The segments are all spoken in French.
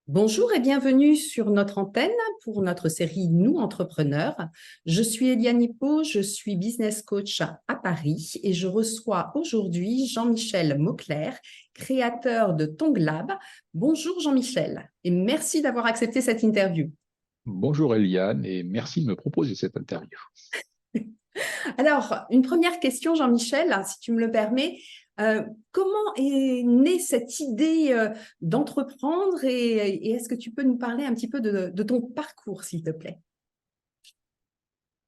Bonjour et bienvenue sur notre antenne pour notre série Nous Entrepreneurs. Je suis Eliane Hippo, je suis business coach à Paris et je reçois aujourd'hui Jean-Michel Mauclerc, créateur de Tonglab. Bonjour Jean-Michel et merci d'avoir accepté cette interview. Bonjour Eliane et merci de me proposer cette interview. Alors, une première question Jean-Michel, si tu me le permets. Comment est née cette idée d'entreprendre et est-ce que tu peux nous parler un petit peu de ton parcours, s'il te plaît?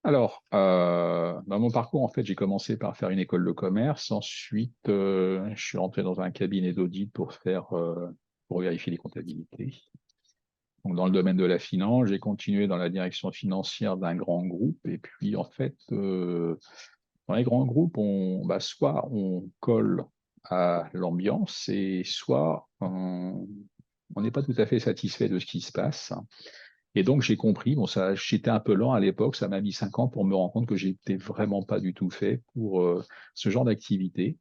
Alors, dans mon parcours, en fait, j'ai commencé par faire une école de commerce. Ensuite, je suis rentré dans un cabinet d'audit pour vérifier les comptabilités. Donc, dans le domaine de la finance, j'ai continué dans la direction financière d'un grand groupe. Et puis, en fait, dans les grands groupes, soit on colle à l'ambiance et soit on n'est pas tout à fait satisfait de ce qui se passe. Et donc, j'ai compris, bon, ça, j'étais un peu lent à l'époque, ça m'a mis 5 ans pour me rendre compte que j'étais vraiment pas du tout fait pour ce genre d'activité.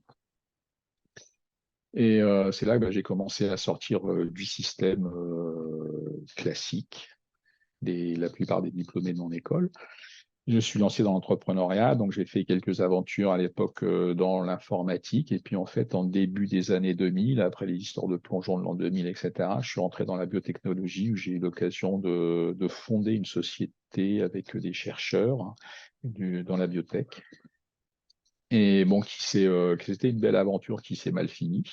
Et c'est là que j'ai commencé à sortir du système classique, la plupart des diplômés de mon école. Je me suis lancé dans l'entrepreneuriat, donc j'ai fait quelques aventures à l'époque dans l'informatique. Et puis en fait, en début des années 2000, après les histoires de plongeon de l'an 2000, etc., je suis rentré dans la biotechnologie où j'ai eu l'occasion de fonder une société avec des chercheurs dans la biotech. Et bon, c'était une belle aventure qui s'est mal finie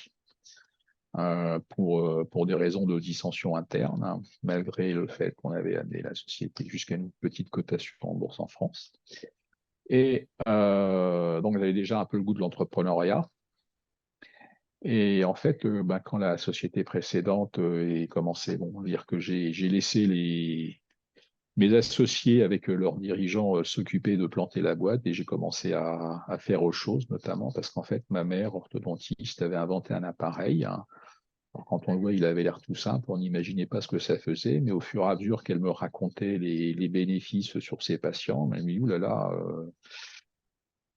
pour des raisons de dissension interne, hein, malgré le fait qu'on avait amené la société jusqu'à une petite cotation en bourse en France. Et donc, j'avais déjà un peu le goût de l'entrepreneuriat. Et en fait, quand la société précédente est commencée, bon, dire que j'ai laissé mes associés avec leurs dirigeants s'occuper de planter la boîte et j'ai commencé à faire autre chose, notamment parce qu'en fait, ma mère, orthodontiste, avait inventé un appareil, hein. Alors, quand on le voit, il avait l'air tout simple, on n'imaginait pas ce que ça faisait, mais au fur et à mesure qu'elle me racontait les bénéfices sur ses patients, elle m'a dit, oulala,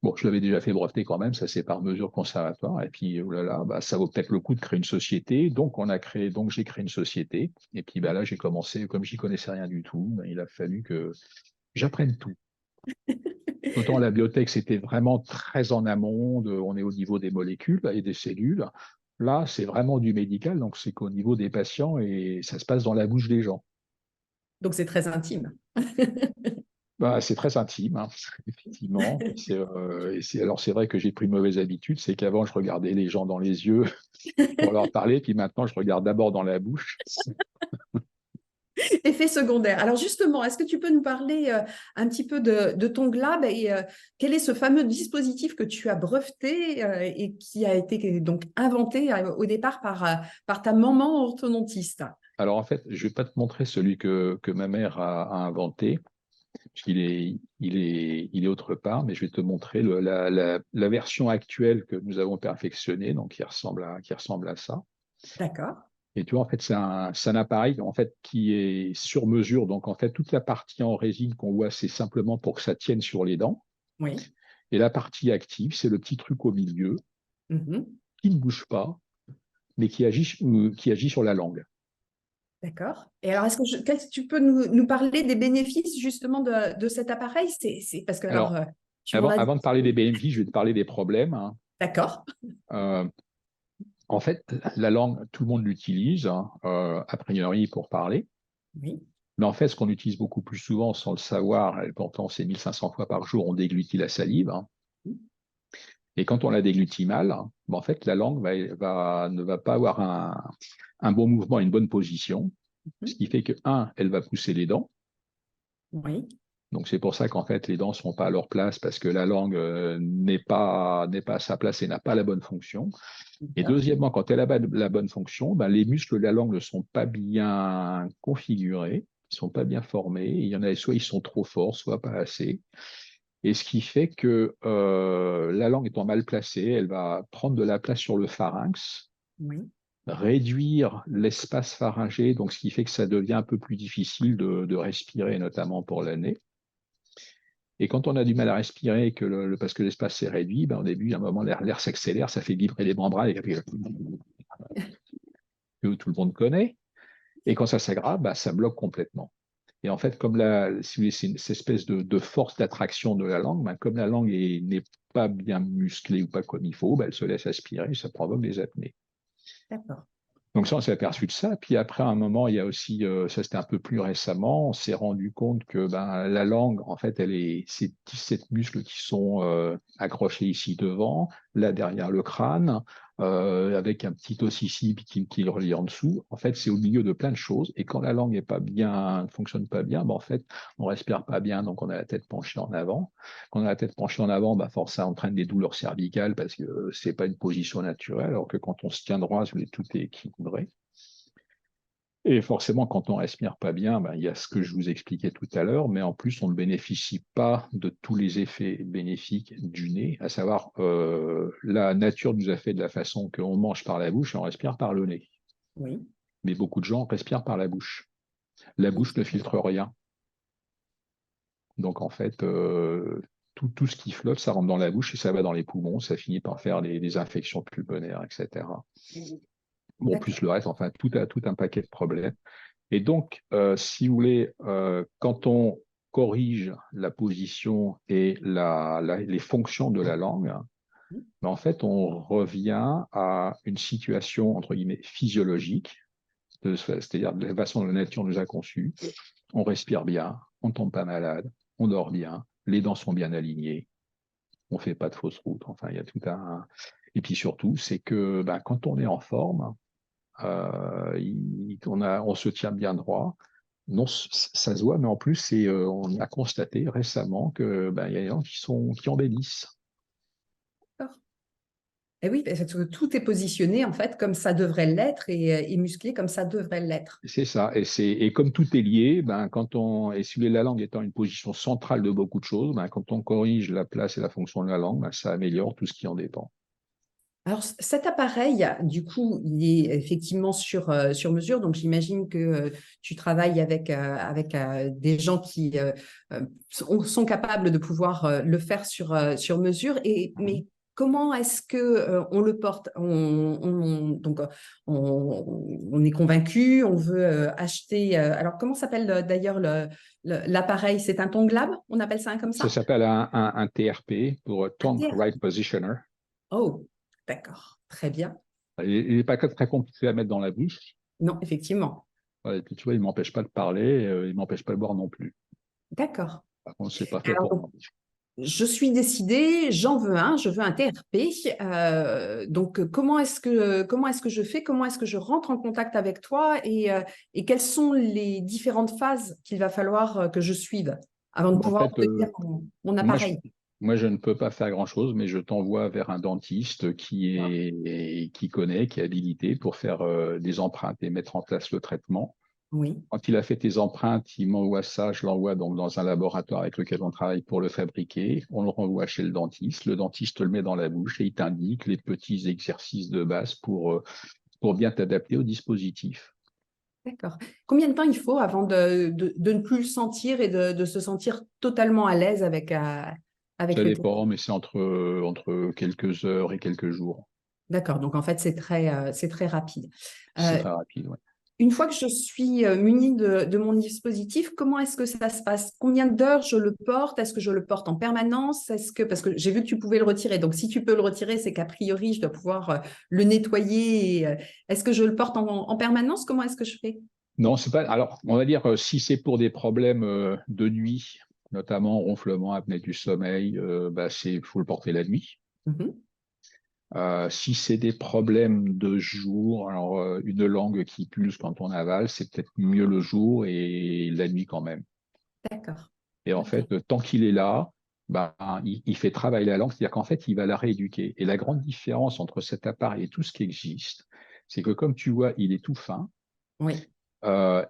bon, je l'avais déjà fait breveter quand même, ça c'est par mesure conservatoire. Et puis, oh là là, bah, ça vaut peut-être le coup de créer une société. Donc j'ai créé une société. Et puis bah, là, j'ai commencé, comme j'y connaissais rien du tout, bah, il a fallu que j'apprenne tout. Autant la biotech, c'était vraiment très en amont, on est au niveau des molécules et des cellules. Là, c'est vraiment du médical, donc c'est qu'au niveau des patients et ça se passe dans la bouche des gens. Donc, c'est très intime. Bah, c'est très intime, hein, effectivement. Alors c'est vrai que j'ai pris une mauvaise habitude, c'est qu'avant je regardais les gens dans les yeux pour leur parler, puis maintenant je regarde d'abord dans la bouche. Effet secondaire. Alors justement, est-ce que tu peux nous parler un petit peu de ton Glab et quel est ce fameux dispositif que tu as breveté et qui a été donc inventé au départ par ta maman orthodontiste? Alors en fait, je vais pas te montrer celui que ma mère a inventé, puisqu'il est autre part, mais je vais te montrer la version actuelle que nous avons perfectionnée, donc qui ressemble à ça. D'accord. Et tu vois, en fait, c'est un appareil en fait, qui est sur mesure. Donc, en fait, toute la partie en résine qu'on voit, c'est simplement pour que ça tienne sur les dents. Oui. Et la partie active, c'est le petit truc au milieu Mhm. qui ne bouge pas, mais qui agit sur la langue. D'accord. Et alors, tu peux nous parler des bénéfices justement de cet appareil? C'est parce que alors, Alors, tu m'en avant, as dit. avant de parler des bénéfices, je vais te parler des problèmes, hein. D'accord. Euh, En fait, la langue, tout le monde l'utilise, hein, a priori pour parler. Oui. Mais en fait, ce qu'on utilise beaucoup plus souvent sans le savoir, et pourtant c'est 1500 fois par jour, on déglutit la salive, hein. Et quand on la déglutit mal, ben, en fait, la langue ne va pas avoir un bon mouvement, une bonne position, ce Mhm. qui fait que, un, elle va pousser les dents. Oui. Donc c'est pour ça qu'en fait, les dents ne sont pas à leur place parce que la langue n'est pas à sa place et n'a pas la bonne fonction. Et D'accord. deuxièmement, quand elle a la bonne fonction, ben, les muscles de la langue ne sont pas bien configurés, ne sont pas bien formés. Il y en a soit ils sont trop forts, soit pas assez. Et ce qui fait que la langue étant mal placée, elle va prendre de la place sur le pharynx, Oui. réduire l'espace pharyngé, donc ce qui fait que ça devient un peu plus difficile de respirer, notamment pour le nez. Et quand on a du mal à respirer, parce que l'espace est réduit, ben, au début, à un moment, l'air s'accélère, ça fait vibrer les membranes que tout le monde connaît. Et quand ça s'aggrave, bah, ça bloque complètement. Et en fait, comme si vous voulez, c'est cette espèce de force d'attraction de la langue, bah, comme la langue n'est pas bien musclée ou pas comme il faut, bah, elle se laisse aspirer et ça provoque des apnées. D'accord. Donc ça, on s'est aperçu de ça. Puis après, à un moment, il y a aussi, ça c'était un peu plus récemment, on s'est rendu compte que ben, la langue, en fait, elle est ces 17 muscles qui sont accrochés ici devant, là derrière le crâne, avec un petit os ici qui le relie en dessous. En fait, c'est au milieu de plein de choses. Et quand la langue n'est pas bien, ne fonctionne pas bien, ben, en fait, on respire pas bien, donc on a la tête penchée en avant. Quand on a la tête penchée en avant, ben, forcément, ça entraîne des douleurs cervicales parce que c'est pas une position naturelle, alors que quand on se tient droit, tout est équilibré. Et forcément, quand on respire pas bien, ben, il y a ce que je vous expliquais tout à l'heure, mais en plus, on ne bénéficie pas de tous les effets bénéfiques du nez, à savoir, la nature nous a fait de la façon qu'on mange par la bouche et on respire par le nez. Oui. Mais beaucoup de gens respirent par la bouche. La bouche ne filtre rien. Donc, en fait, tout ce qui flotte, ça rentre dans la bouche et ça va dans les poumons, ça finit par faire des infections pulmonaires, etc. Bon, plus D'accord. le reste, enfin, tout un paquet de problèmes. Et donc, si vous voulez, quand on corrige la position et les fonctions de la langue, ben, en fait, on revient à une situation, entre guillemets, physiologique, c'est-à-dire de la façon dont la nature nous a conçus. On respire bien, on ne tombe pas malade, on dort bien, les dents sont bien alignées, on ne fait pas de fausses routes. Enfin, il y a tout un... Et puis surtout, c'est que ben, quand on est en forme, on se tient bien droit. Non, ça se voit, mais en plus, on a constaté récemment que ben, il y a des gens qui embellissent. D'accord. Et oui, parce que tout est positionné en fait comme ça devrait l'être et musclé comme ça devrait l'être. C'est ça. Et comme tout est lié, ben, et si la langue étant une position centrale de beaucoup de choses, ben, quand on corrige la place et la fonction de la langue, ben, ça améliore tout ce qui en dépend. Alors, cet appareil, du coup, il est effectivement sur mesure. Donc, j'imagine que tu travailles avec des gens qui sont capables de pouvoir le faire sur mesure. Mais comment est-ce que on le porte? Donc, on est convaincu, on veut acheter. Alors, comment s'appelle d'ailleurs l'appareil? C'est un Tongue Lab? On appelle ça comme Ça ça? s'appelle un TRP pour Un Tongue TR. Right Positioner. Oh, d'accord. Très bien. Il n'est pas très compliqué à mettre dans la bouche. Non, effectivement. Ouais, et puis, tu vois, il ne m'empêche pas de parler, il ne m'empêche pas de boire non plus. D'accord. Par contre, c'est pas fait Alors, pour donc, moi. je suis décidée, j'en veux un, je veux un TRP. Donc, comment est-ce que je fais? Comment est-ce que je rentre en contact avec toi et quelles sont les différentes phases qu'il va falloir que je suive avant de Bon, en pouvoir fait, obtenir mon moi, je, appareil? moi, je ne peux pas faire grand-chose, mais je t'envoie vers un dentiste qui connaît, qui est habilité pour faire des empreintes et mettre en place le traitement. Oui, Quand il a fait tes empreintes, il m'envoie ça, je l'envoie donc dans un laboratoire avec lequel on travaille pour le fabriquer. On le renvoie chez le dentiste. Le dentiste le met dans la bouche et il t'indique les petits exercices de base pour bien t'adapter au dispositif. d'accord. Combien de temps il faut avant de ne plus le sentir et de se sentir totalement à l'aise avec Ça le TRP? dépend, mais c'est entre quelques heures et quelques jours. D'accord, donc en fait, c'est très rapide. C'est Euh, très rapide, ouais. Une fois que je suis munie de mon dispositif, comment est-ce que ça se passe? Combien d'heures je le porte? Est-ce que je le porte en permanence? Parce que j'ai vu que tu pouvais le retirer. Donc, si tu peux le retirer, c'est qu'a priori, je dois pouvoir le nettoyer. Est-ce que je le porte en permanence? Comment est-ce que je fais? Non, c'est pas. Alors, on va dire si c'est pour des problèmes de nuit, notamment ronflement, apnée du sommeil, bah, faut le porter la nuit. Mhm. Si c'est des problèmes de jour, alors une langue qui pulse quand on avale, c'est peut-être mieux le jour et la nuit quand même. D'accord. Et en OK. fait, tant qu'il est là, bah, il fait travailler la langue, c'est-à-dire qu'en fait, il va la rééduquer. Et la grande différence entre cet appareil et tout ce qui existe, c'est que comme tu vois, il est tout fin. Oui.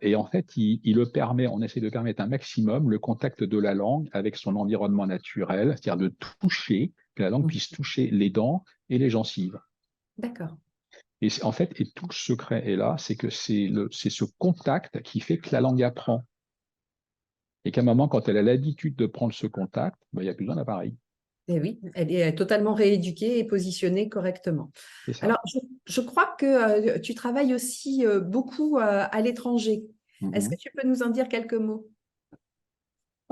Et en fait, on essaie de permettre un maximum le contact de la langue avec son environnement naturel, c'est-à-dire de toucher, que la langue Mhm. puisse toucher les dents et les gencives. D'accord. En fait, et tout le secret est là, c'est que c'est ce contact qui fait que la langue apprend. Et qu'à un moment, quand elle a l'habitude de prendre ce contact, ben, il n'y a plus besoin d'appareil. Et oui, elle est totalement rééduquée et positionnée correctement. C'est ça. Alors, je crois que tu travailles aussi beaucoup à l'étranger. Est-ce que Mhm. tu peux nous en dire quelques mots?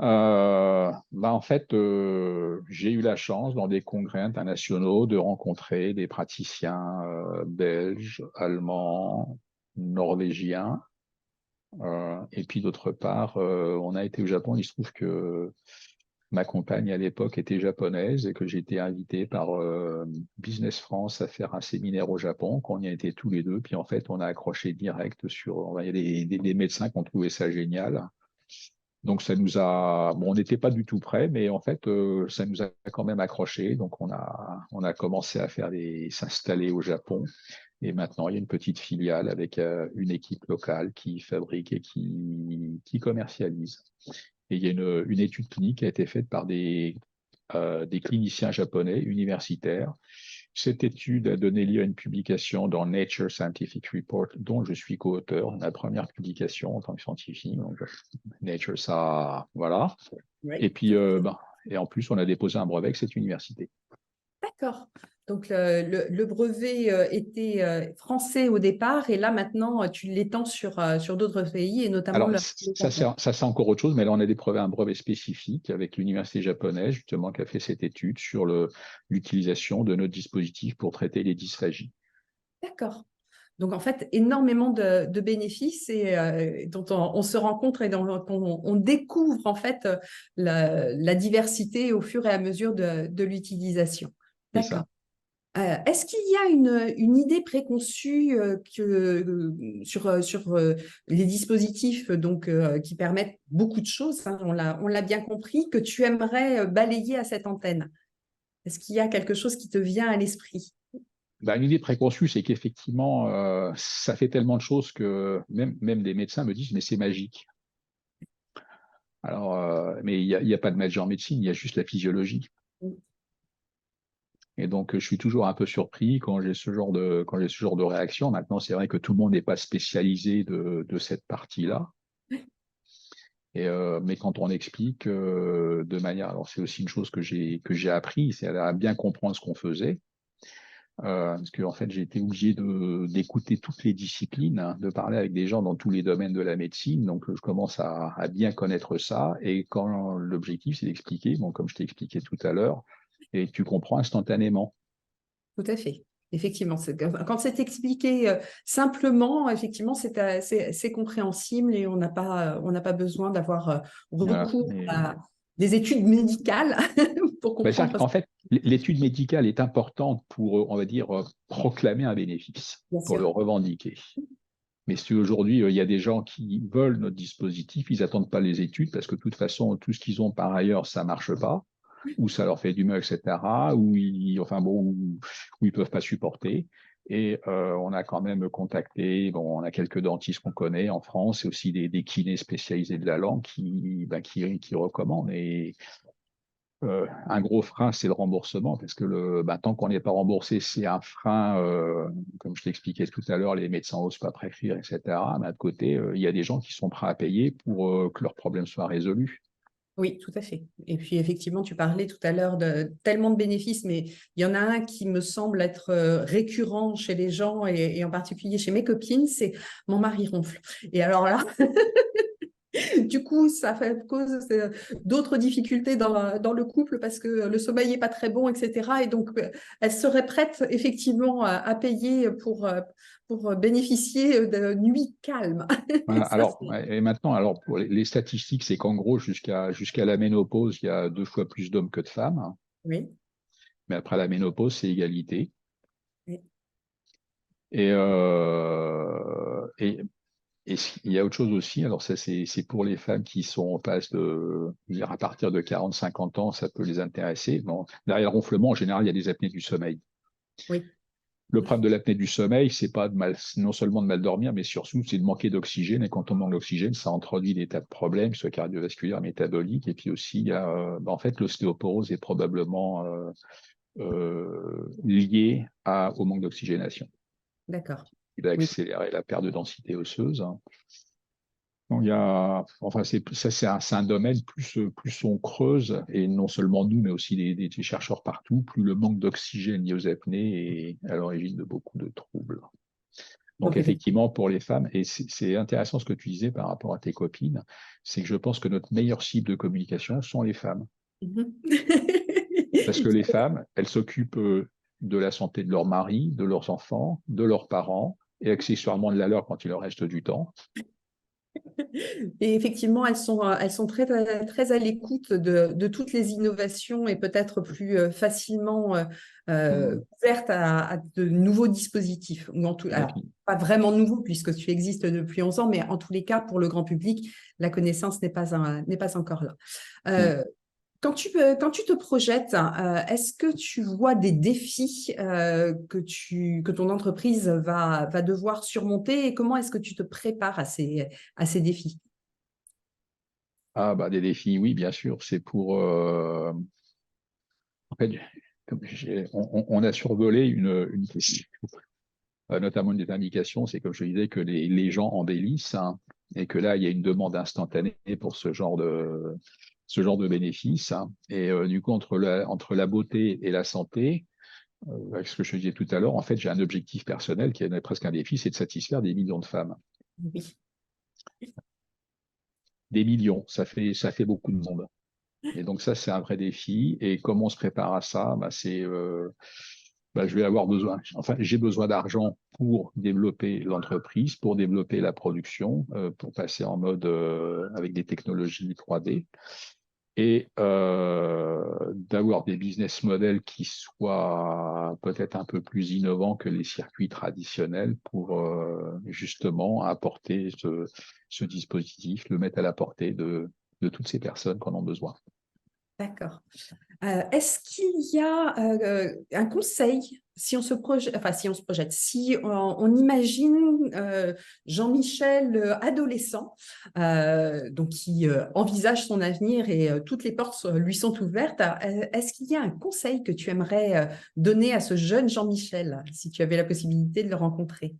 En fait, j'ai eu la chance dans des congrès internationaux de rencontrer des praticiens belges, allemands, norvégiens. Et puis d'autre part, on a été au Japon. Il se trouve que ma compagne à l'époque était japonaise et que j'ai été invité par Business France à faire un séminaire au Japon, qu'on y a été tous les deux. Puis en fait, on a accroché direct sur. Il y a des médecins qui ont trouvé ça génial. Donc ça nous a, bon, on n'était pas du tout prêts, mais en fait, ça nous a quand même accroché. Donc on a commencé à s'installer au Japon. Et maintenant, il y a une petite filiale avec une équipe locale qui fabrique et qui commercialise. Et il y a une étude clinique qui a été faite par des cliniciens japonais universitaires. Cette étude a donné lieu à une publication dans Nature Scientific Report, dont je suis co-auteur, ma première publication en tant que scientifique. Donc, Nature, ça, voilà. Et Oui, puis, et en plus, on a déposé un brevet avec cette université. d'accord. Donc, le brevet était français au départ et là, maintenant, tu l'étends sur d'autres pays et notamment Alors, le ça, Japon. c'est encore autre chose, mais là, on a déposé un brevet spécifique avec l'université japonaise, justement, qui a fait cette étude sur l'utilisation de notre dispositif pour traiter les dysphagies. D'accord. Donc, en fait, énormément de bénéfices et dont on se rencontre et dont on découvre en fait la diversité au fur et à mesure de l'utilisation. C'est D'accord. ça. Est-ce qu'il y a une idée préconçue sur les dispositifs donc, qui permettent beaucoup de choses, hein, on l'a bien compris, que tu aimerais balayer à cette antenne? Est-ce qu'il y a quelque chose qui te vient à l'esprit? L'idée préconçue, c'est qu'effectivement, ça fait tellement de choses que même des médecins me disent, mais c'est magique. Alors, mais il y a pas de magie en médecine, il y a juste la physiologie. Et donc, je suis toujours un peu surpris quand j'ai ce genre de réaction. Maintenant, c'est vrai que tout le monde n'est pas spécialisé de cette partie-là. Mais quand on explique de manière, alors c'est aussi une chose que j'ai appris, c'est à bien comprendre ce qu'on faisait. Parce qu'en fait, j'ai été obligé d'écouter toutes les disciplines, hein, de parler avec des gens dans tous les domaines de la médecine. Donc, je commence à bien connaître ça. Et quand l'objectif, c'est d'expliquer, bon, comme je t'ai expliqué tout à l'heure, et tu comprends instantanément. Tout à fait. Effectivement, quand c'est expliqué simplement, effectivement, c'est compréhensible et on n'a pas besoin d'avoir Voilà. recours à des études médicales pour C'est-à-dire comprendre ça. qu'en fait, l'étude médicale est importante pour, on va dire, proclamer un bénéfice, Bien pour le sûr, revendiquer. Mais si aujourd'hui, il y a des gens qui veulent notre dispositif, ils n'attendent pas les études parce que de toute façon, tout ce qu'ils ont par ailleurs, ça ne marche pas, ou ça leur fait du mal, etc., enfin bon, ou ils ne peuvent pas supporter. Et on a quand même contacté, bon, on a quelques dentistes qu'on connaît en France et aussi des kinés spécialisés de la langue qui recommandent. Et un gros frein, c'est le remboursement, parce que tant qu'on n'est pas remboursé, c'est un frein, comme je t'expliquais tout à l'heure, les médecins n'osent pas prescrire, etc. Mais de côté, il y a des gens qui sont prêts à payer pour que leurs problèmes soient résolus. oui, tout à fait. Et puis effectivement, tu parlais tout à l'heure de tellement de bénéfices, mais il y en a un qui me semble être récurrent chez les gens et en particulier chez mes copines, c'est mon mari ronfle. Et alors là, du coup, ça fait cause d'autres difficultés dans le couple parce que le sommeil n'est pas très bon, etc. Et donc, elle serait prête effectivement à payer pour bénéficier de nuits calmes. Voilà. Ça, Alors, ouais, et maintenant, alors pour les statistiques, c'est qu'en gros, jusqu'à la ménopause, il y a 2 fois plus d'hommes que de femmes, hein. oui, Mais après la ménopause, c'est égalité. oui, Et, et il y a autre chose aussi, alors ça c'est pour les femmes qui sont en passe de, je veux dire, à partir de 40-50 ans, ça peut les intéresser. Bon, derrière le ronflement, en général, il y a des apnées du sommeil. oui. Le problème de l'apnée du sommeil, c'est pas non seulement de mal dormir, mais surtout c'est de manquer d'oxygène. Et quand on manque d'oxygène, ça introduit des tas de problèmes, soit cardiovasculaires, métaboliques. Et puis aussi, il y a, en fait, l'ostéoporose est probablement liée au manque d'oxygénation. D'accord. Il va Oui, accélérer la perte de densité osseuse, hein. Donc, enfin, c'est un domaine, plus on creuse, et non seulement nous, mais aussi des chercheurs partout, plus le manque d'oxygène lié aux apnées est à l'origine de beaucoup de troubles. Donc, Donc, effectivement, pour les femmes, et c'est intéressant ce que tu disais par rapport à tes copines, c'est que je pense que notre meilleure cible de communication sont les femmes. Parce que les femmes, elles s'occupent de la santé de leur mari, de leurs enfants, de leurs parents, et accessoirement de la leur quand il leur reste du temps. Et effectivement, elles sont très, très à l'écoute de toutes les innovations et peut-être plus facilement Mmh. ouvertes à de nouveaux dispositifs. Ou Et alors, puis, pas vraiment nouveaux puisque tu existes depuis 11 ans, mais en tous les cas, pour le grand public, la connaissance n'est pas encore là. mmh. Quand tu te projettes, est-ce que tu vois des défis que ton entreprise va devoir surmonter et comment est-ce que tu te prépares à ces défis? Ah, bah, des défis, oui, bien sûr. C'est pour. En fait, on a survolé une question, notamment une des indications, c'est comme je disais, que les gens embellissent, hein, et que là, il y a une demande instantanée pour ce genre de bénéfices, hein. Et du coup, entre la beauté et la santé, avec ce que je disais tout à l'heure, en fait, j'ai un objectif personnel qui est presque un défi, c'est de satisfaire des millions de femmes. Oui. Des millions, ça fait beaucoup de monde. Et donc ça, c'est un vrai défi. Et comment on se prépare à ça? Je vais avoir besoin, enfin, j'ai besoin d'argent pour développer l'entreprise, pour développer la production, pour passer en mode avec des technologies 3D et d'avoir des business models qui soient peut-être un peu plus innovants que les circuits traditionnels pour justement apporter ce dispositif, le mettre à la portée de toutes ces personnes qui en ont besoin. D'accord. Est-ce qu'il y a un conseil si on se projette, enfin si on se projette, si on imagine Jean-Michel adolescent, donc qui envisage son avenir et toutes les portes lui sont ouvertes, est-ce qu'il y a un conseil que tu aimerais donner à ce jeune Jean-Michel si tu avais la possibilité de le rencontrer?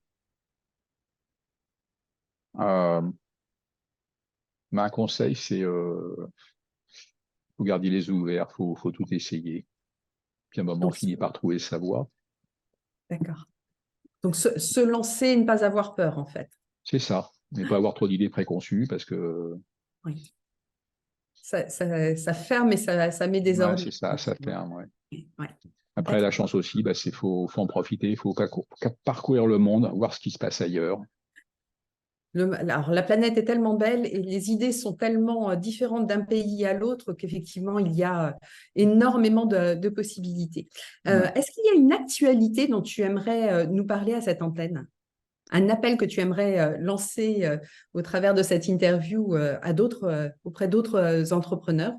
Euh, Mais un conseil, c'est faut garder les yeux ouverts, faut tout essayer. Puis à un moment, on Donc, finit par trouver sa voie. d'accord. Donc se lancer et ne pas avoir peur en fait. C'est ça. Mais pas avoir trop d'idées préconçues parce que Oui. Ça ferme et ça met des ouais, ordres. c'est ça, ça fait un. Ouais. Ouais. Après, la D'accord. chance aussi, c'est faut en profiter, il faut parcourir le monde, voir ce qui se passe ailleurs. Alors, la planète est tellement belle et les idées sont tellement différentes d'un pays à l'autre qu'effectivement, il y a énormément de possibilités. Ouais. Est-ce qu'il y a une actualité dont tu aimerais nous parler à cette antenne? Un appel que tu aimerais lancer au travers de cette interview auprès d'autres entrepreneurs?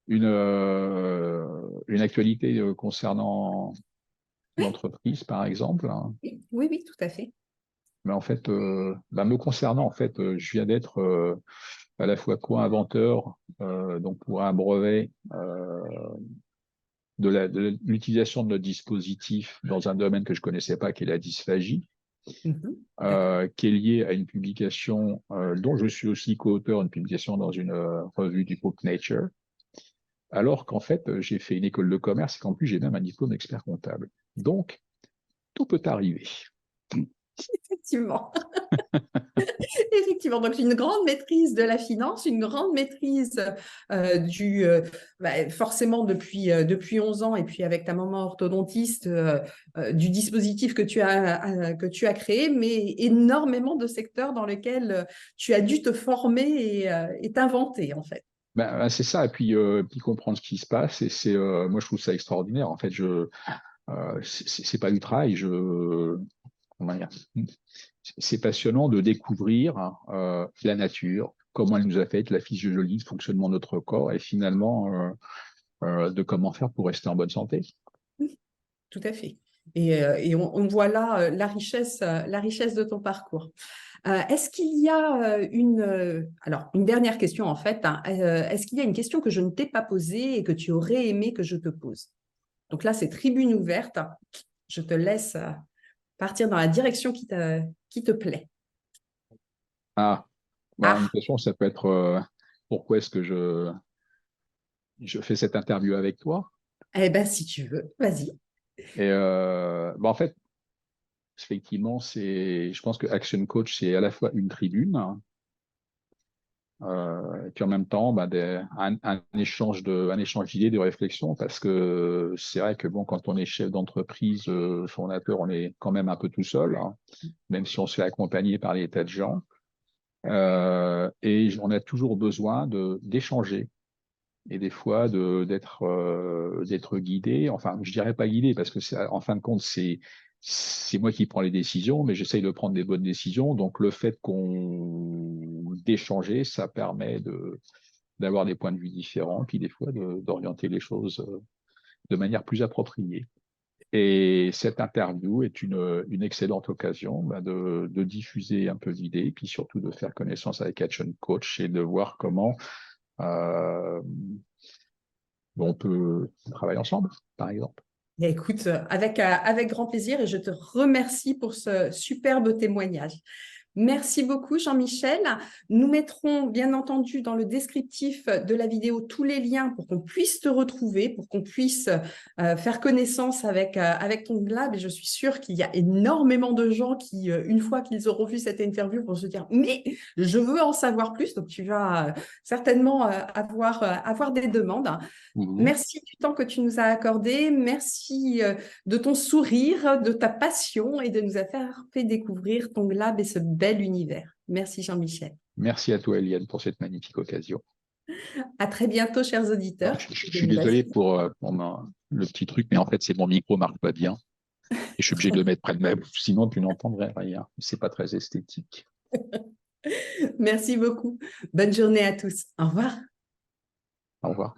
Une actualité concernant l'entreprise, par exemple, hein. Oui, oui, oui, tout à fait. Mais en fait, me concernant, en fait, je viens d'être à la fois co-inventeur donc pour un brevet de l'utilisation de notre dispositif dans un domaine que je connaissais pas, qui est la dysphagie, Mhm. D'accord. qui est lié à une publication dont je suis aussi co-auteur, une publication dans une revue du groupe Nature, alors qu'en fait, j'ai fait une école de commerce et qu'en plus, j'ai même un diplôme d'expert comptable. Donc, tout peut arriver. Effectivement. Effectivement, donc une grande maîtrise de la finance, une grande maîtrise forcément depuis 11 ans et puis avec ta maman orthodontiste, du dispositif que tu as créé, mais énormément de secteurs dans lesquels tu as dû te former et t'inventer en fait. C'est ça, et puis comprendre ce qui se passe, et moi je trouve ça extraordinaire. En fait, c'est pas du travail, comment dire, c'est passionnant de découvrir la nature, comment elle nous affecte, la physiologie, le fonctionnement de notre corps, et finalement de comment faire pour rester en bonne santé. Tout à fait. Et on voit là la richesse de ton parcours. Est-ce qu'il y a alors une dernière question en fait, hein, est-ce qu'il y a une question que je ne t'ai pas posée et que tu aurais aimé que je te pose? Donc là, c'est tribune ouverte. Je te laisse partir dans la direction qui te plaît. Ah, Bon, une question, ça peut être pourquoi est-ce que je fais cette interview avec toi? Eh bien, si tu veux, vas-y. Et en fait, effectivement, je pense que Action Coach, c'est à la fois une tribune, et puis en même temps, un échange d'idées, de réflexion, parce que c'est vrai que bon, quand on est chef d'entreprise, fondateur, on est quand même un peu tout seul, hein, même si on se fait accompagner par des tas de gens. Et on a toujours besoin d'échanger et des fois d'être guidé. Enfin, je dirais pas guidé parce que en fin de compte, c'est moi qui prends les décisions, mais j'essaye de prendre des bonnes décisions. Donc, le fait d'échanger, ça permet d'avoir des points de vue différents, puis des fois d'orienter les choses de manière plus appropriée. Et cette interview est une excellente occasion de diffuser un peu d'idées, puis surtout de faire connaissance avec Action Coach et de voir comment euh, on peut travailler ensemble, par exemple. Écoute, avec grand plaisir et je te remercie pour ce superbe témoignage. Merci beaucoup, Jean-Michel. Nous mettrons bien entendu dans le descriptif de la vidéo tous les liens pour qu'on puisse te retrouver, pour qu'on puisse faire connaissance avec ton lab. Et je suis sûre qu'il y a énormément de gens qui, une fois qu'ils auront vu cette interview, vont se dire « Mais je veux en savoir plus ». Donc, tu vas certainement avoir des demandes. Mhm. Merci du temps que tu nous as accordé. Merci de ton sourire, de ta passion et de nous avoir fait découvrir ton lab et ce bel univers. Merci Jean-Michel. Merci à toi, Eliane, pour cette magnifique occasion. À très bientôt, chers auditeurs. Je suis désolé pour le petit truc, mais en fait, c'est mon micro marche pas bien. Et je suis obligé de le mettre près de ma bouche, sinon tu n'entendrais rien. C'est pas très esthétique. Merci beaucoup. Bonne journée à tous. Au revoir. Au revoir.